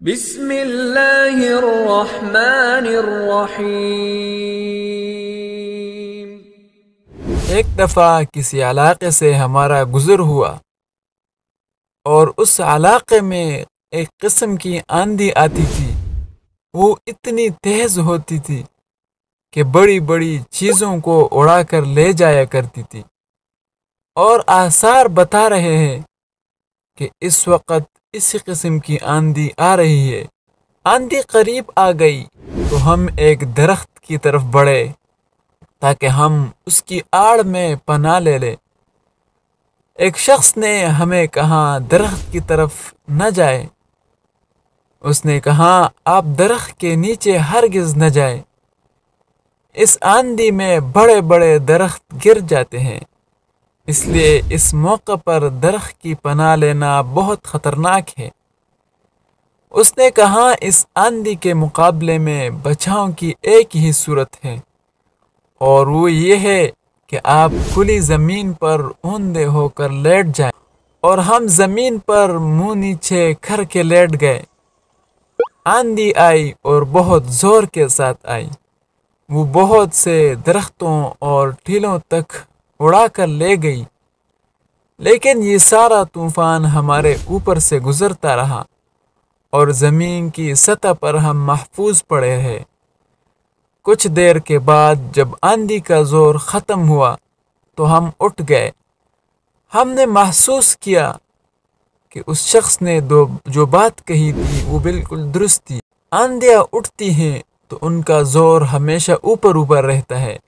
بسم اللہ الرحمن الرحیم۔ ایک دفعہ کسی علاقے سے ہمارا گزر ہوا اور اس علاقے میں ایک قسم کی آندھی آتی تھی۔ وہ اتنی تیز ہوتی تھی کہ بڑی بڑی چیزوں کو اڑا کر لے جایا کرتی تھی، اور آثار بتا رہے ہیں کہ اس وقت اسی قسم کی آندھی آ رہی ہے۔ آندھی قریب آ گئی تو ہم ایک درخت کی طرف بڑھے تاکہ ہم اس کی آڑ میں پناہ لے لیں۔ ایک شخص نے ہمیں کہا درخت کی طرف نہ جائے۔ اس نے کہا آپ درخت کے نیچے ہرگز نہ جائیں، اس آندھی میں بڑے بڑے درخت گر جاتے ہیں، اس لیے اس موقع پر درخت کی پناہ لینا بہت خطرناک ہے۔ اس نے کہا اس آندھی کے مقابلے میں بچاؤ کی ایک ہی صورت ہے، اور وہ یہ ہے کہ آپ کھلی زمین پر اوندے ہو کر لیٹ جائیں۔ اور ہم زمین پر منہ نیچے کر کے لیٹ گئے۔ آندھی آئی اور بہت زور کے ساتھ آئی۔ وہ بہت سے درختوں اور ٹیلوں تک اڑا کر لے گئی، لیکن یہ سارا طوفان ہمارے اوپر سے گزرتا رہا اور زمین کی سطح پر ہم محفوظ پڑے رہے۔ کچھ دیر کے بعد جب آندھی کا زور ختم ہوا تو ہم اٹھ گئے۔ ہم نے محسوس کیا کہ اس شخص نے جو بات کہی تھی وہ بالکل درست تھی۔ آندھیاں اٹھتی ہیں تو ان کا زور ہمیشہ اوپر رہتا ہے۔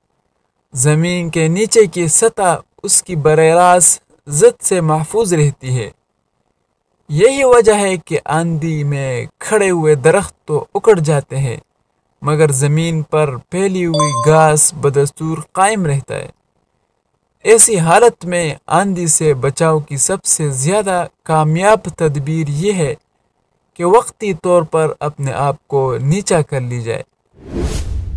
زمین کے نیچے کی سطح اس کی براہ راست زد سے محفوظ رہتی ہے۔ یہی وجہ ہے کہ آندھی میں کھڑے ہوئے درخت تو اکڑ جاتے ہیں، مگر زمین پر پھیلی ہوئی گھاس بدستور قائم رہتا ہے۔ ایسی حالت میں آندھی سے بچاؤ کی سب سے زیادہ کامیاب تدبیر یہ ہے کہ وقتی طور پر اپنے آپ کو نیچا کر لی جائے۔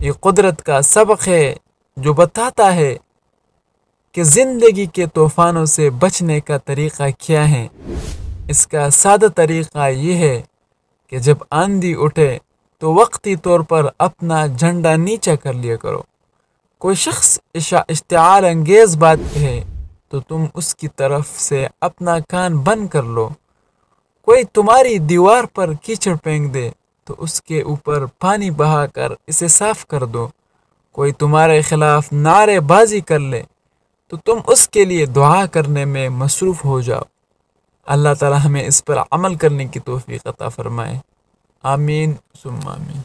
یہ قدرت کا سبق ہے جو بتاتا ہے کہ زندگی کے طوفانوں سے بچنے کا طریقہ کیا ہے۔ اس کا سادہ طریقہ یہ ہے کہ جب آندھی اٹھے تو وقتی طور پر اپنا جھنڈا نیچا کر لیا کرو۔ کوئی شخص اشتعال انگیز بات کہے تو تم اس کی طرف سے اپنا کان بند کر لو۔ کوئی تمہاری دیوار پر کیچڑ پھینک دے تو اس کے اوپر پانی بہا کر اسے صاف کر دو۔ کوئی تمہارے خلاف نعرے بازی کر لے تو تم اس کے لیے دعا کرنے میں مصروف ہو جاؤ۔ اللہ تعالی ہمیں اس پر عمل کرنے کی توفیق عطا فرمائے۔ آمین ثم آمین۔